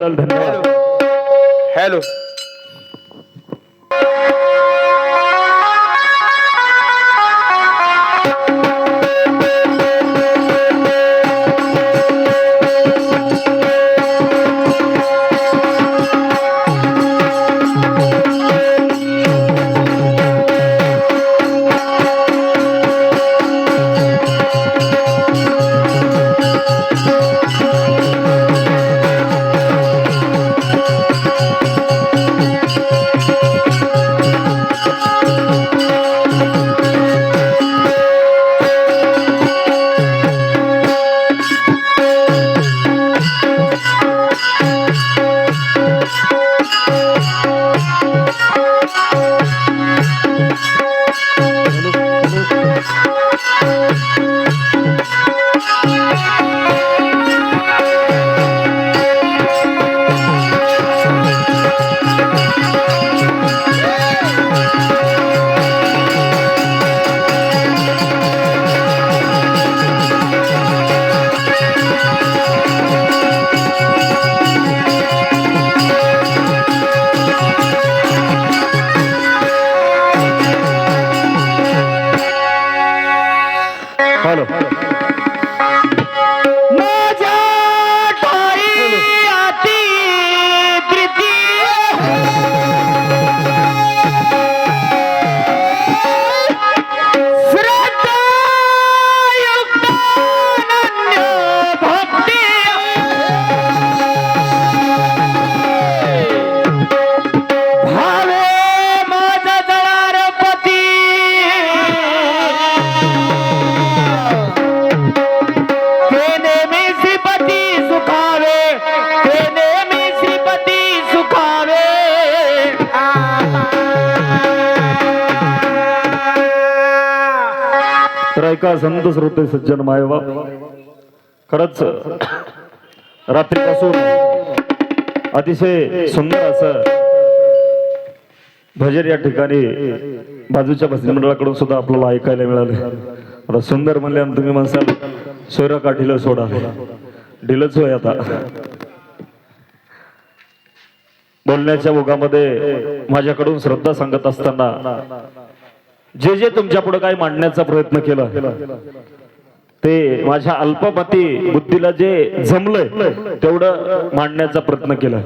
धन्यवाद. Hello. Hello. तर ऐका संत श्रोते सज्जन मायबाप, खरंच रात्रीपासून अतिशय सुंदर असं भजन या ठिकाणी बाजूच्या भजनी मंडळाकडून सुद्धा आपल्याला ऐकायला मिळाले. आता सुंदर म्हणल्यानंतर तुम्ही म्हणसाल सोयरा का ढिलं सोडा, ढिलच होय. आता बोलण्याच्या ओघामध्ये माझ्याकडून श्रद्धा सांगत असताना जे जे तुमच्या पुढे काही मांडण्याचा प्रयत्न केला ते माझ्या अल्पमती बुद्धीला जे जमलंय तेवढं मांडण्याचा प्रयत्न केला.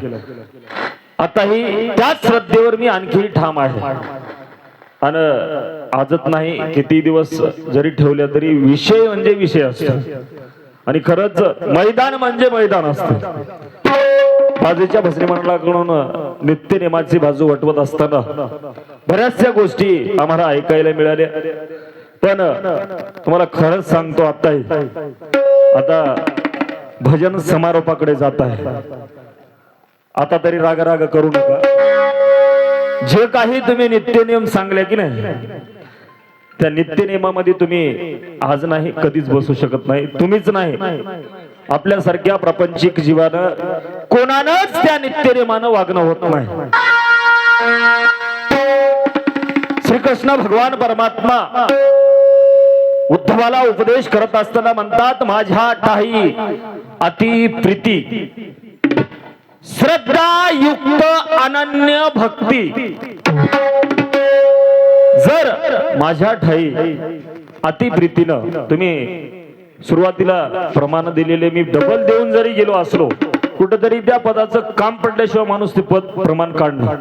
आताही त्याच श्रद्धेवर मी आणखी ठाम आहे. आणि आजच नाही, किती दिवस जरी ठेवल्या तरी विषय म्हणजे विषय असतो. आणि खरंच मैदान म्हणजे मैदान असतं. बाजूच्या भजनी मंडळाकडून नित्यनेमाची बाजू वटवत असताना बऱ्याचशा गोष्टी आम्हाला ऐकायला मिळाल्या. पण तुम्हाला खरंच सांगतो, आता भजन समारोपाकडे जात आहे. आता तरी राग करू नका. जे काही तुम्ही नित्यनियम सांगले की नाही, त्या नित्यनियमामध्ये तुम्ही आज नाही कधीच बसू शकत नाही. तुम्हीच नाही, आपल्यासारख्या प्रापंचिक जीवानं कोणानंच त्या नित्यनियमानं वागणं होत नाही. श्रीकृष्ण भगवान परमात्मा उद्धवाला उपदेश करत असताना म्हणतात, माझ्या ठाई अति प्रीती श्रद्धा युक्त अनन्य भक्ती. जर माझ्या ठाई अति प्रीतीनं तुम्ही सुरुवातीला प्रमाण दिलेले मी डबल देऊन जरी गेलो असलो, कुठेतरी त्या पदाचं काम पडल्याशिवाय माणूस ते पद प्रमाण काढणार.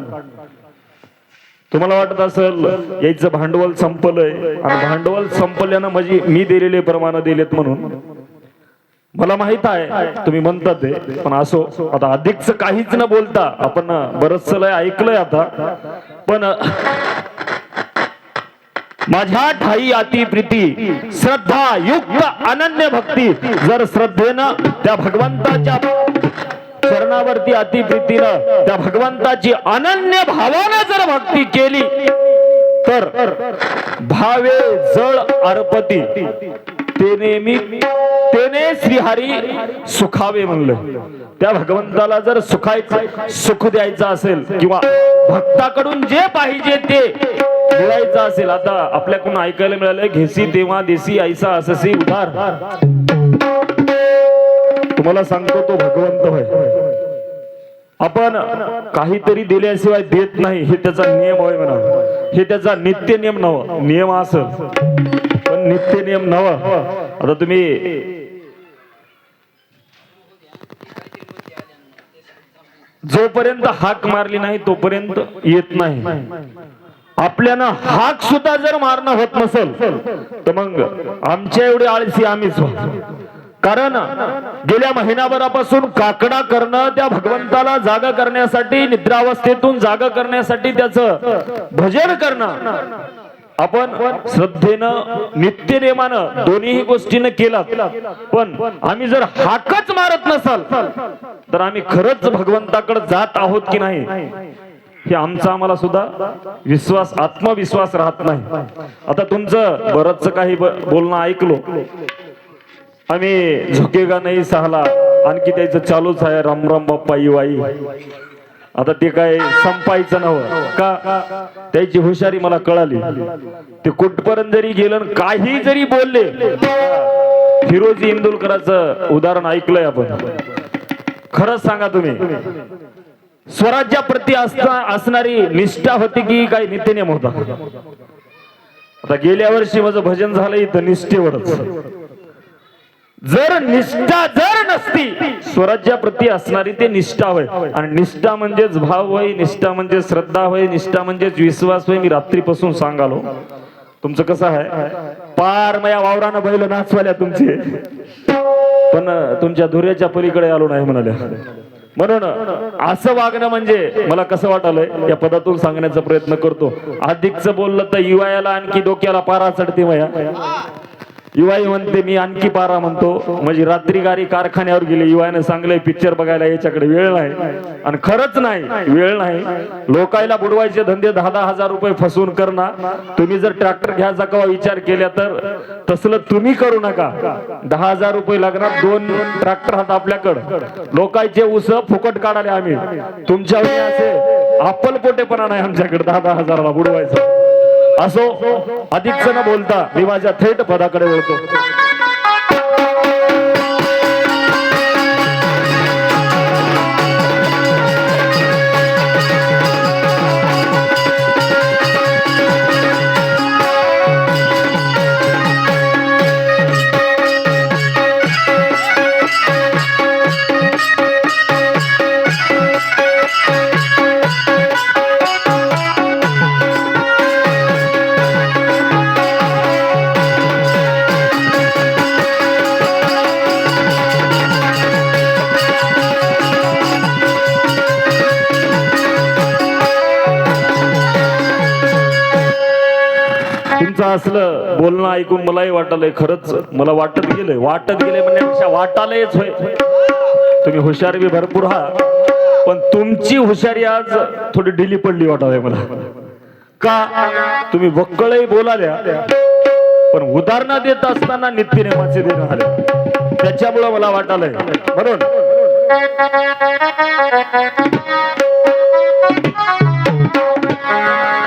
तुम्हाला वाटत असेल याचं भांडवल संपलंय आणि भांडवल संपल्यानं म्हणजे मी दिलेले प्रमाण दिलेत म्हणून. मला माहित आहे तुम्ही म्हणतात ते, पण असो, आता अधिकच काहीच न बोलता आपण बरंच लय ऐकलंय आता. पण माझ्या ठाई अति प्रीती श्रद्धा युक्त अनन्य भक्ती. जर श्रद्धेनं त्या भगवंताच्या चरणावरती अति प्रीतीनं त्या भगवंताची अनन्य भावानं जर भक्ती केली तर भावे जळ अर्पती तेने श्रीहरी सुखावे म्हणलं. त्या भगवंताला जर सुख द्यायचं असेल किंवा भक्ताकडून जे पाहिजे ते मिळायचं असेल. आता आपल्याकडून ऐकायला मिळालंय, घेसी तेव्हा देसी ऐसा अससी उधार. तुम्हाला सांगतो तो भगवंत होय. आपण काहीतरी दिल्याशिवाय देत नाही हे त्याचा नियम होय म्हणा, हे त्याचा नित्य नियम नव नियम असेल पण नित्य नियम नव. आता तुम्ही जोपर्यंत हाक मारली नाही तोपर्यंत येत नाही. आपल्याला हाक सुद्धा जर मारणं होत नसेल तर मग आमच्या एवढे आळशी आम्हीच. कारण गेल्या महिनाभरापासून काकडा करणं, त्या भगवंताला जागा करण्यासाठी, निद्रावस्थेतून जागा करण्यासाठी त्याचं भजन करणं आपण श्रद्धेनं नित्यनेमानं दोन्ही गोष्टीनं केला. पण आम्ही जर हाकच मारत नसाल तर आम्ही खरंच भगवंताकडे जात आहोत की नाही हे आमचा आम्हाला सुद्धा विश्वास, आत्मविश्वास राहत नाही. आता तुमचं बरंच काही बोलणं ऐकलो आम्ही, झुकेगा नाही सहाला, आणखी त्याचं चालूच आहे राम राम बाप्पा युवाई. आता ते काय संपायचं नव्हतं का, त्याची हुशारी मला कळाली. ते कुठपर्यंत जरी गेलं, काही जरी बोलले, फिरोजी इंदुलकरांचं उदाहरण ऐकलंय आपण. खरंच सांगा तुम्ही, स्वराज्याप्रती असणारी निष्ठा होती की काही नित्यनेम होता? आता गेल्या वर्षी माझं भजन झालं इथं निष्ठेवरच. जर निष्ठा जर नसती, स्वराज्याप्रती असणारी ते निष्ठा होय. आणि निष्ठा म्हणजेच भाव होय, निष्ठा म्हणजे श्रद्धा होय, निष्ठा म्हणजेच विश्वास होय. मी रात्रीपासून सांगालो तुमचं कसं आहे, पार मया वावरानं बैल नाचवाल्या तुमचे, पण तुमच्या धुऱ्याच्या पलीकडे आलो नाही म्हणाल्या. म्हणून असं वागणं म्हणजे मला कसं वाटलंय या पदातून सांगण्याचा प्रयत्न करतो. अधिकच बोललं तर युवायाला आणखी डोक्याला पारा चढते मया. युवाई म्हणते मी आणखी पारा म्हणतो, म्हणजे रात्री गाडी कारखान्यावर गेली, युवाने सांगले पिक्चर बघायला याच्याकडे वेळ नाही. आणि खरंच नाही, वेळ नाही. लोकायला बुडवायचे धंदे 10-10 हजार रुपये फसवून करणार. तुम्ही जर ट्रॅक्टर घ्यायचा का विचार केला तर तसलं तुम्ही करू नका. 10 हजार रुपये लागणार, 2 ट्रॅक्टर हात आपल्याकडं. लोकांचे ऊस फुकट काढाले आम्ही, तुमच्या वेळी असे आपलपोटेपणा नाही आमच्याकडे 10-10 हजाराला बुडवायचं. असो, अधिकच न बोलता मी माझ्या थेट पदाकडे वळतो. तुमचं असलं बोलणं ऐकून मलाही वाटलंय, खरंच मला वाटत गेलंय म्हणण्यापेक्षा वाटालयच होय. तुम्ही हुशार बी भरपूर आहात, पण तुमची हुशारी आज थोडी ढिली पडली वाटालय मला. का तुम्ही वक्कळही बोलाल्या पण उदाहरणं देत असताना नित्यनेमाचे देणं आले, त्याच्यामुळे मला वाटालय. म्हणून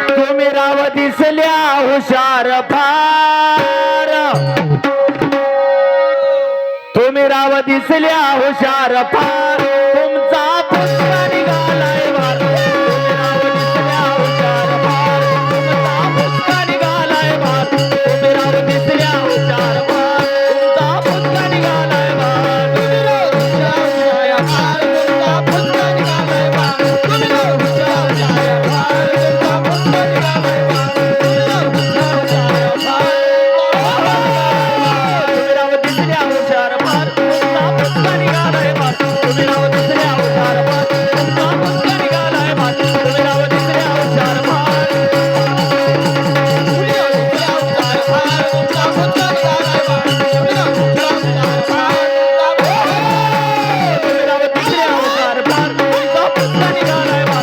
तुम्ही राव दिसल्या हुशार फार, तुम्ही राव दिसल्या हुशार फार, तुमचा पुष्पा निघालाय वार. तुम्ही राव दिसल्या हुशार फार, तुमचा पुष्पा निघालाय वार. तुम्ही राव दिसल्या हुशार फार, तुमचा पुष्पा निघालाय वार. तुम्ही राव दिसल्या हुशार फार, तुमचा पुष्पा निघालाय वार. तुम्ही राव दिसल्या हुशार फार, तुमचा पुष्पा निघालाय वार.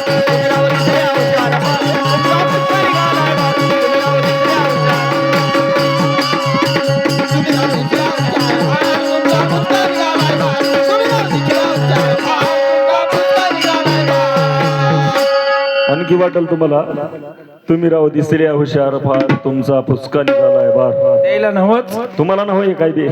आणखी वाटेल तुम्हाला, तुम्ही राव दिसल्या हुशार फार, तुमचा फुसका निघालाय बार. द्यायला नव्हत तुम्हाला नव्हे काय दे.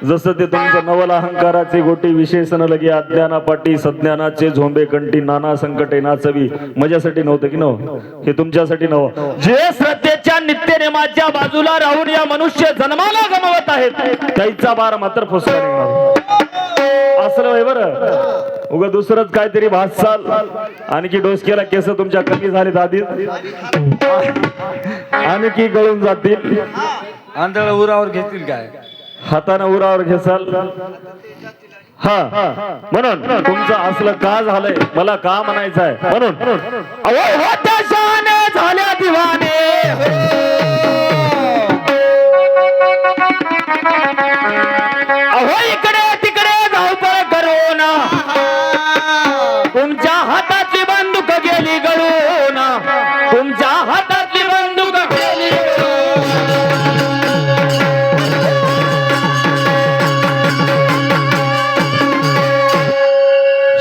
जसं ते तुमचं नवल अहंकाराचे गोटी विशेषण लगे अज्ञानापाटी सज्ञानाचे झोंबे कंठी नाना संकटे नाचवी माझ्यासाठी नव्हतं की नव्ह हे तुमच्यासाठी नव्ह जे श्रद्धेच्या नित्यनेमाच्या बाजूला राहून या मनुष्य जन्माला गमवत आहेत त्याचा बार मात्र फसवा निघणार असलं आहे बरं उगा दुसरंच काहीतरी भासाल आणखी डोसक्याला केस तुमच्या कमी झालेत आधी आणखी गळून जातील आंधळ उरावर घेतील काय हाताने उरावर घेसाल हा म्हणून तुमचं असलं का झालंय मला का म्हणायचं आहे म्हणून झाल्या दिवाने अहो इकडे तिकडे धावपळ करू ना तुमच्या हातातली बंदूक गेली गळून तुमच्या हातातली बंदूक गेली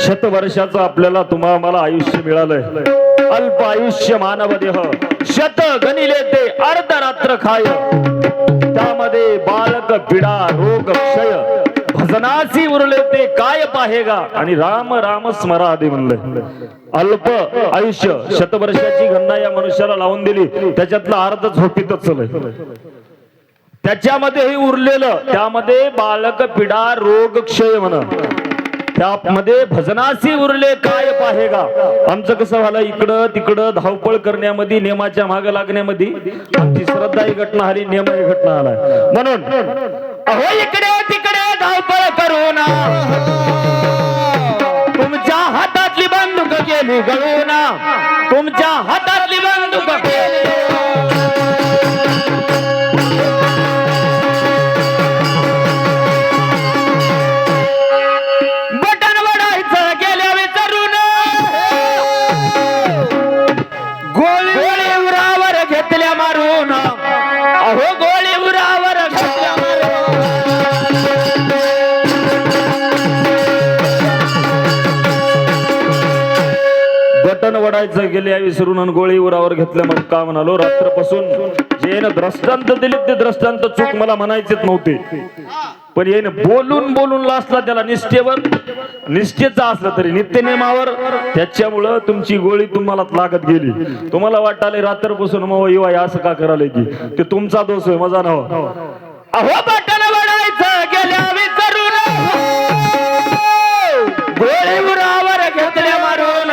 शतवर्षाचं आपल्याला तुम्हाला मला आयुष्य मिळालंय अल्प आयुष्य मानव देह शत गणिले ते अर्धरात्र खाय त्यामध्ये बालक पिडा रोग क्षय भजनासी उरले ते काय पाहेगा आणि राम राम स्मरा आधी म्हणलंय अल्प आयुष्य शतवर्षाची गणना या मनुष्याला लावून दिली त्याच्यातला अर्ध झोपीतच चालय त्याच्यामध्ये उरलेलं त्यामध्ये बालक पिडा रोग क्षय म्हणा त्यामध्ये भजनासी उरले काय पाहेगा आमचं कसं झालं इकडं तिकडं धावपळ करण्यामध्ये नियमाच्या मागे लागण्यामध्ये आमची श्रद्धा ही घटना आली नियम ही घटना आलाय म्हणून अहो इकडे तिकडे धावपळ करू ना तुमच्या हातातली बंदूक गेली गळून तुमच्या हातातली बंदूक गेली बटन वडायचं गेले विसरून गोळी उरावर घेतल्या मग का म्हणालो रात्रपासून जे द्रष्टांत दिले ते द्रष्टांत चूक मला म्हणायचेच नव्हते पण येईन बोलून बोलून लासला त्याला निष्ठेवर निष्ठेचा असला तरी नित्यनेमावर त्याच्यामुळं तुमची गोळी तुम्हाला लागत गेली तुम्हाला वाटाले रात्रपासून मग युवा असं का करायला की ते तुमचा दोष आहे माझा नाव अहो बटन वडायचं गेल्या विसरून गोळी उरावर घेतल्या मारून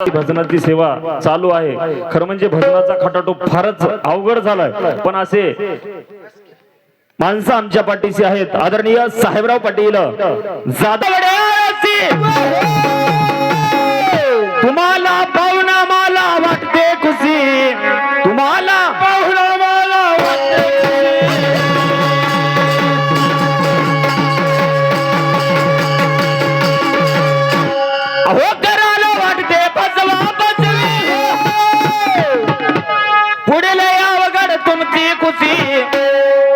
भजनाची सेवा चालू आहे खरं म्हणजे भजनाचा खटाटोप फारच अवघड झालाय पण असे माणसं आमच्या पाठीशी आहेत आदरणीय साहेबराव पाटील जाधव तुम्हाला पाहून आम्हाला वाटते खुशी तुम्हाला पाहून आम्हाला वाटते अहो करायला वाटते बसवा बसवी पुढे लय अवघड तुमची खुशी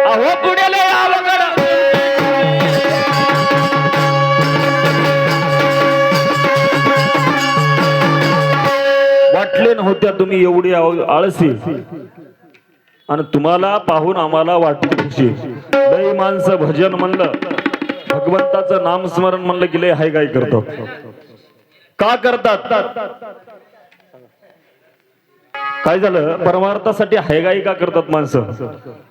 अहो पुढे लय अवघड वाटले नव्हत्या तुम्ही एवढी आळसी आणि तुम्हाला पाहून आम्हाला वाटते खुशी लय माणसं भजन म्हणलं भगवंताचं नामस्मरण म्हणलं की लय हाय काय करतात का करतात काय झालं परमार्थासाठी हायगाई का करतात माणसं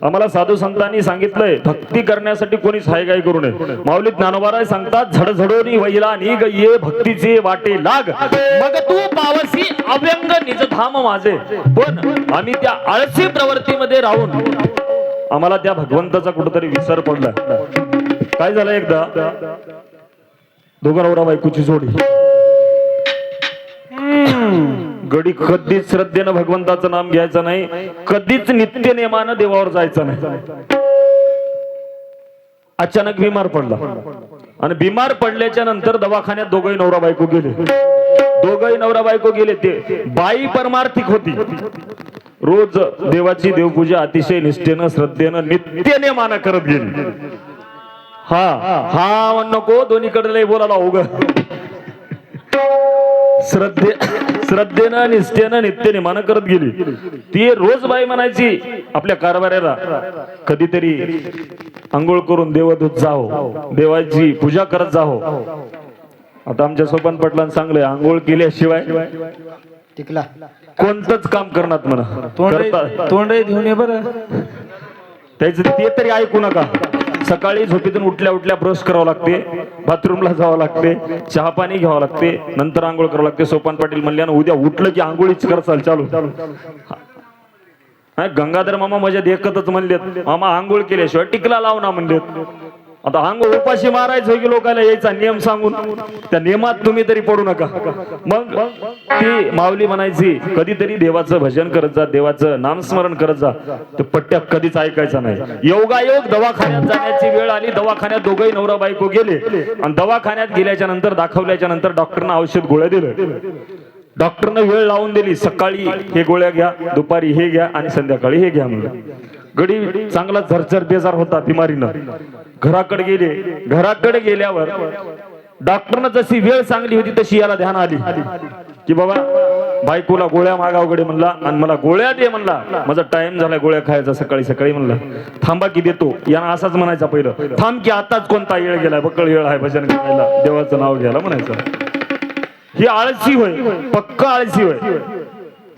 आम्हाला साधू संतांनी सांगितलंय भक्ती करण्यासाठी कोणीच हायगाई करू नये माऊली ज्ञानोबाराय सांगतात झडझडोनी वहिला निघ ये भक्तीचे वाटे लाग मग तू पावसी अव्यंग निजधाम माझे पण आम्ही त्या आळसी प्रवृत्तीमध्ये राहून आम्हाला त्या भगवंताचा कुठेतरी विसर पडला काय झालं एकदा दोघं नवरा बायकोची जोडी गडी कधीच श्रद्धेनं भगवंताचं नाम घ्यायचं नाही, कधीच नित्य नेमानं देवावर जायचं नाही. अचानक बिमार पडला आणि बिमार पडल्याच्या नंतर दवाखान्यात दोघही नवरा बायको गेले. दोघही नवरा बायको गेले. ते बाई परमार्थिक होती, रोज देवाची देवपूजा अतिशय निष्ठेनं श्रद्धेनं नित्य नेमानं करत गेली. हा हा नको दोन्हीकडे लय बोलायला उगा. श्रद्धेनं निष्ठेनं नित्य नेमानं करत गेली. ती रोज बाई म्हणायची आपल्या कारभाऱ्याला, कधीतरी आंघोळ करून देवदूत जाओ, देवाची पूजा करत जाओ. आता आमच्या सोपान पाटलांना सांगलंय, आंघोळ केल्याशिवाय टिकला कोणतंच काम करणार म्हणा. तोंड घेऊन ये बरं. त्याच ते तरी ऐकू नका. सकाळी झोपेतून उठल्या उठल्या ब्रश करावं लागते, बाथरूमला जावं लागते, चहा पाणी घ्यावं लागते, नंतर आंघोळ करावं लागते. सोपान पाटील म्हणले ना, उद्या उठलं की आंघोळीच करसाल चालू. गंगाधर मामा मजा देखतच म्हणलेत, मामा आंघोळ केल्याशिवाय टिकला लाव ना म्हणलेत. आता आंघोळ उपाशी मारायचं की लोकांना यायचा नियम सांगून, त्या नियमात तुम्ही तरी पडू नका. मग ती माऊली म्हणायची, कधीतरी देवाचं भजन करत जा, देवाचं नामस्मरण करत जा. ते पट्ट्या कधीच ऐकायचा नाही. योगायोग दवाखान्यात जाण्याची वेळ आली. दवाखान्यात दोघही नवरा बायको गेले आणि दवाखान्यात गेल्याच्या नंतर दाखवल्याच्या नंतर डॉक्टरनं औषध गोळ्या दिलं. डॉक्टरनं वेळ लावून दिली, सकाळी हे गोळ्या घ्या, दुपारी हे घ्या आणि संध्याकाळी हे घ्या म्हणून. गडी चांगला झरझर बेजार होता बिमारीनं. घराकडे गेले. घराकडे गेल्यावर डॉक्टरनं जशी वेळ सांगली होती तशी याला ध्यान आली की बाबा बायकोला गोळ्या मागावकडे म्हणला आणि मला गोळ्या दे म्हणला. माझा टाइम झाला गोळ्या खायचा सकाळी सकाळी म्हणला. थांबा की देतो. यानं असाच म्हणायचा पहिलं, थांब की आताच कोणता येळ गेलाय, बकळ वेळ आहे भजन करायला, देवाचं नाव घ्यायला म्हणायचं. ही आळशी होय, पक्का आळशी होय.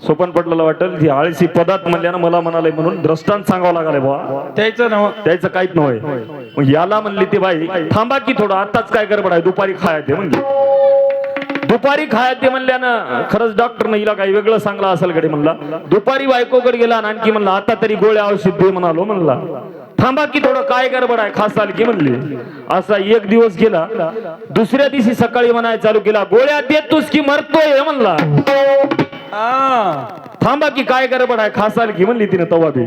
सोपन पटलाला वाटेल ही आळशी पदात म्हणल्यानं मला म्हणाले म्हणून द्रष्टांत सांगावं लागले बाबा. त्याचं काहीच नव्हे. मग याला म्हणली ती बाई, थांबा की थोडं, आताच काय गडबड आहे, दुपारी खायचे म्हणली. दुपारी खायचे म्हणल्यानं खरंच डॉक्टरनं हिला काही वेगळं सांगला असेल कडे म्हणला. दुपारी बायकोकडे गेला आणि आणखी म्हणला, आता तरी गोळ्या औषध दे म्हणालो म्हणला. थांबा की थोडं, काय गडबड आहे, खासाल की म्हणली. असा एक दिवस गेला. दुसऱ्या दिवशी सकाळी म्हणायला चालू केला, गोळ्या देतोस की मरतोय म्हणला. थांबा की काय गडबड आहे, खासाल की म्हणली तिने तवा बी.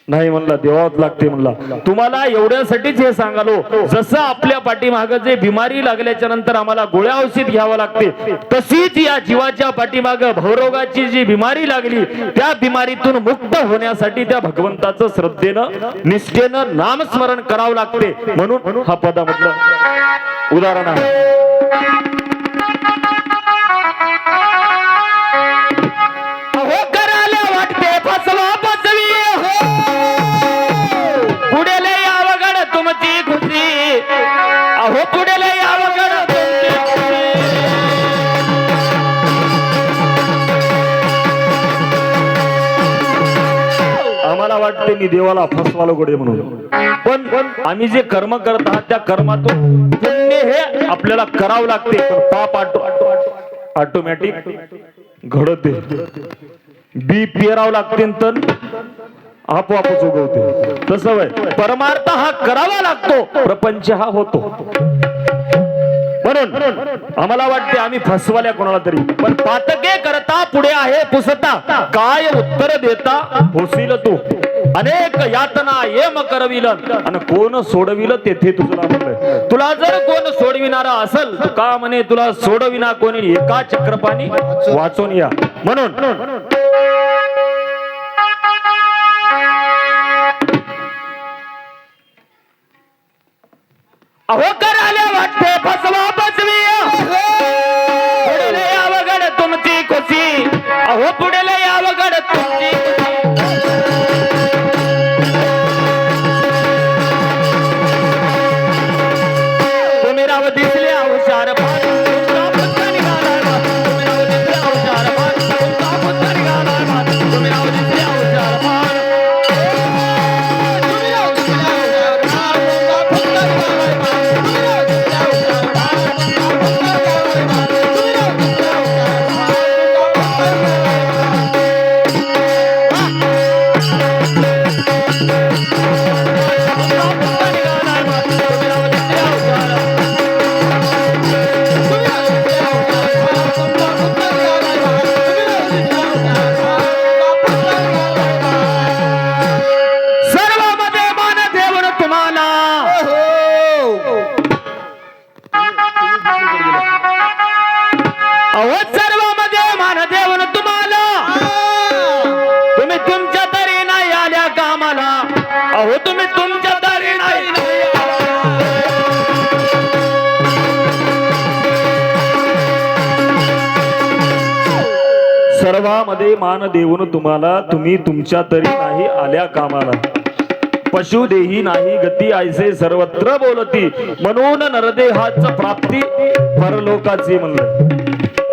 नाही म्हणला, देवावत लागते म्हणला. तुम्हाला एवढ्यासाठीच हे सांगालो, जसं आपल्या पाठीमागं जे बिमारी लागल्याच्या नंतर आम्हाला गोळ्या औषध घ्यावं लागते, तशीच या जीवाच्या पाठीमागं भवरोगाची जी बिमारी लागली, त्या बिमारीतून मुक्त होण्यासाठी त्या भगवंताचं श्रद्धेनं निष्ठेनं नामस्मरण करावं लागते. म्हणून हा पदामधलं उदाहरण आहे. अहो पुढे लय अवघड आम्हाला वाटते मी देवाला फसवालो गोडे म्हणून, पण आम्ही जे कर्म करत आहात त्या कर्मातून पुण्य हे आपल्याला करावं लागते. पण पाप ऑटोमॅटिक घडते. बी पेरावं लागते तर आपोआपच उगवते. तसं वय परमार्थ हा करावा लागतो, प्रपंच हा होतो. म्हणून आम्हाला वाटते आम्ही फसवाल्या कोणाला तरी, पण पातके करता पुढे आहे पुसता, काय उत्तर देता होशील तू. अनेक यातना येम करविल आणि कोण सोडविल तेथे तुला म्हणलंय. तुला जर कोण सोडविणारा असेल का म्हणे, तुला सोडविना कोणी एका चक्रपाणी वाचून या. म्हणून अहो करायला वाटते फसवा फसवी, पुढे लय अवघड तुमची खुशी. अहो पुढे लय अवघड तुमची तुम्ही राव दिसले हुशार अहो तुम्ही तुमच्या दारी नाही सर्वांमध्ये मान देऊन तुम्हाला तुम्ही तुमच्या तरी नाही आल्या कामाला पशु देही नाही गती ऐसे सर्वत्र बोलती म्हणून नरदेहाच प्राप्ती परलोकाची म्हणलं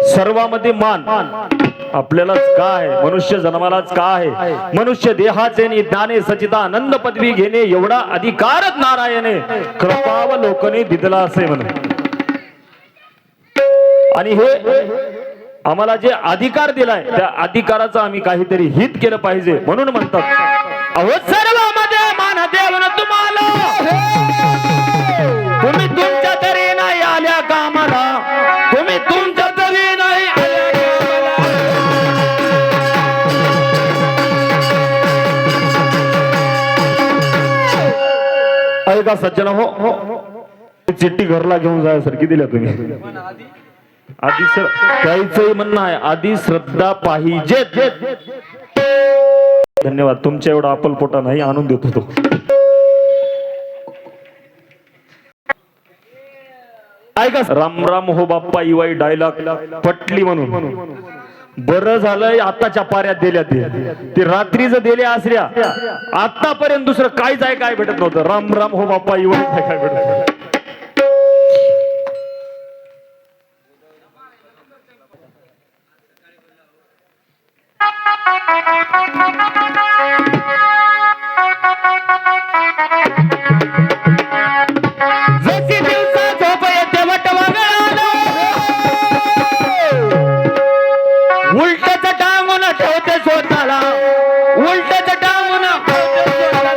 सर्वांमध्ये मान आपल्यालाच काय मनुष्य जन्मालाच काय मनुष्य देहाचे ज्ञाने सचिदानंद पदवी घेणे एवढा अधिकारच नारायणे कृपावलोकने दिदला असे म्हण आणि हे आम्हाला जे अधिकार दिलाय त्या अधिकाराचं आम्ही काहीतरी हित केलं पाहिजे म्हणून म्हणतात अहो सर्वांमध्ये मान देऊन तुम्हाला तुम्ही तुमच्या तरी नाही आल्या कामाला तुम्ही तुमच्या तरी नाही आल्या कामाला ऐका सज्जन हो चिठ्ठी घरला घेऊन जायसारखी दिल्या तुम्ही आधी त्याचं म्हणणं आहे आधी श्रद्धा पाहिजे धन्यवाद तुमच्या एवढा अप्पलपोटा नाही आणून देतो तो ऐका राम राम हो बाप्पा इवाई डायलॉग पटली म्हणून बरं झालंय आताच्या पाऱ्यात दिल्या ते रात्रीच दिल्या आसऱ्या आतापर्यंत दुसरं काहीच आहे काय भेटत नव्हतं राम राम हो बाप्पा इवाई काय भेटत नव्हतं जशी दिवसा झोप येते वटवागळाला उलटच टांगून ठेवते स्वतःला उलटच टांगून ठेवते स्वतःला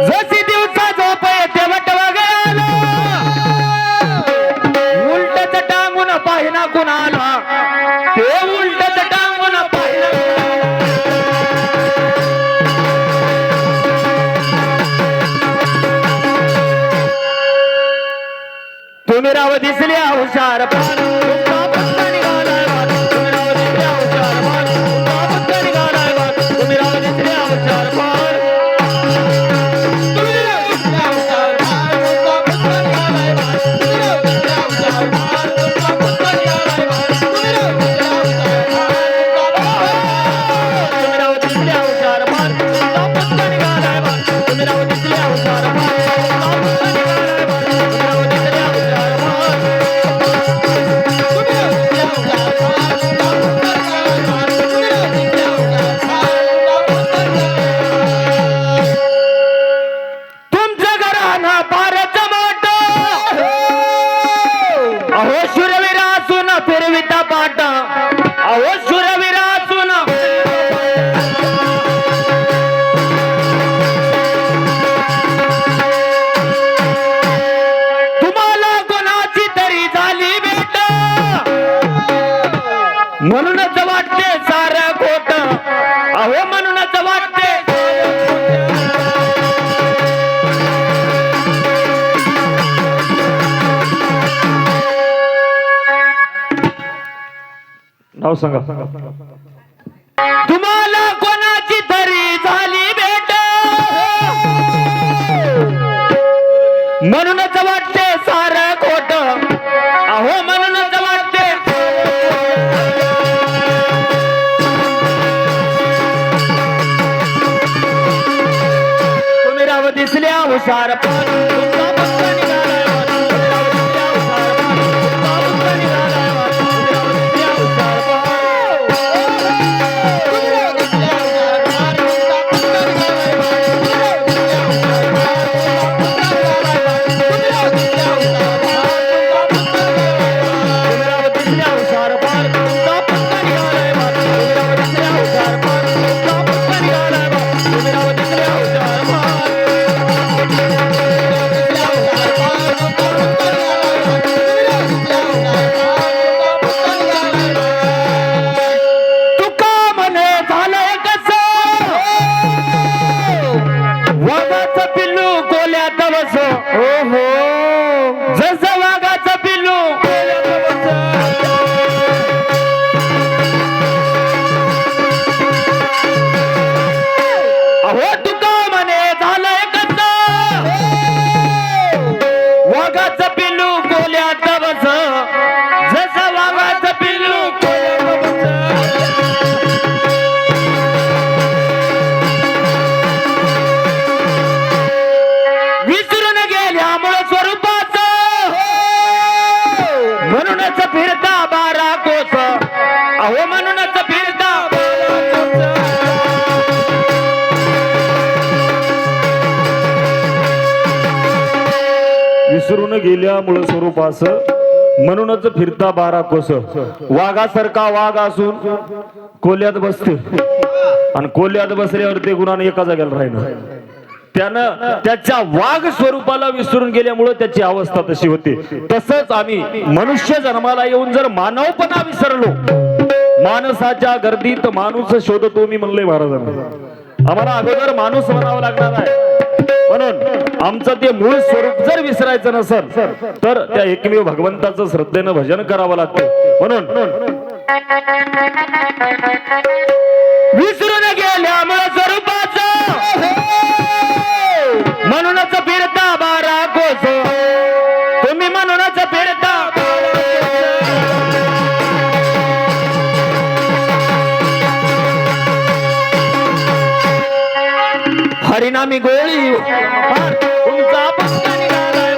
जशी दिवसा झोप येते वटवागळाला उलटच टांगून पाहिना कुणाला ते उलटच टांगून पाहिना तुम्ही राव दिसल्या हुशार पान तुमचा पत्ता निघालाय वाट तुम्ही राव दिसल्या हुशार पान तुमचा पत्ता निघालाय वाट तुम्ही राव दिसल्या हुशार पान तुम्ही राव दिसल्या हुशार पान तुमचा पत्ता निघालाय वाट तुम्ही राव दिसल्या हुशार पान तुमचा पत्ता निघालाय वाट तुम्ही राव दिसल्या हुशार पान तुमचा पत्ता निघालाय वाट तुम्ही राव दिसल्या हुशार पान तुमचा पत्ता निघालाय वाट तुम्ही राव दिसल्या हुशार पान तुमचं घरानं फारच मोठं अहो शूरवीरा असून फिरविता पाट अहो शूरवीरा असून तुम्हाला कोणाची तरी झाली भेट म्हणूनच वाटते सारं खोट अहो म्हणूनच वाटते नाव सांगा तुम्हाला कोणाची तरी झाली भेट म्हणूनच वाटते सारं खोट अहो म्हणूनच वाटते तुम्ही राव दिसल्या हुशार पान तुमचा पत्ता निघालाय वाट तुम्ही राव दिसल्या हुशार पान तुमचा पत्ता निघालाय वाट तुम्ही राव दिसल्या हुशार पान तुम्ही राव दिसल्या हुशार पान तुमचा पत्ता निघालाय वाट तुम्ही राव दिसल्या हुशार पान तुमचा पत्ता निघालाय वाट तुम्ही राव दिसल्या हुशार पान तुमचा पत्ता निघालाय वाट तुम्ही राव दिसल्या हुशार पान तुम्ही राव दिसल्या हुशार पान तुमचा पत्ता निघालाय वाट तुम्ही राव दिसल्या हुशार पान अहो म्हणूनच फिरता विसरून गेल्या मूळ स्वरूपास म्हणूनच फिरता 12 कोस वाघासारखा वाघ असून कोल्यात बसते आणि कोल्यात बसल्यावर ते गुणाने एका जागेला राहिलं त्यानं त्याच्या वाघ स्वरूपाला विसरून गेल्यामुळे त्याची अवस्था तशी होती तसंच आम्ही मनुष्य जन्माला येऊन जर मानवपणा विसरलो माणसाच्या गर्दीत माणूस शोधतो मी म्हणले महाराजांना आम्हाला अगोदर माणूस म्हणावं लागणार आहे म्हणून आमचं ते मूळ स्वरूप जर विसरायचं नसेल तर त्या एकमेव भगवंताचं श्रद्धेनं भजन करावं लागतं म्हणून विसरून गेल्या मूळ स्वरूपाचं म्हणूनच फिरता 12 कोस तुम्ही म्हणूनच फिरता हरिनामी गोळी तुमचा पक्का निघाला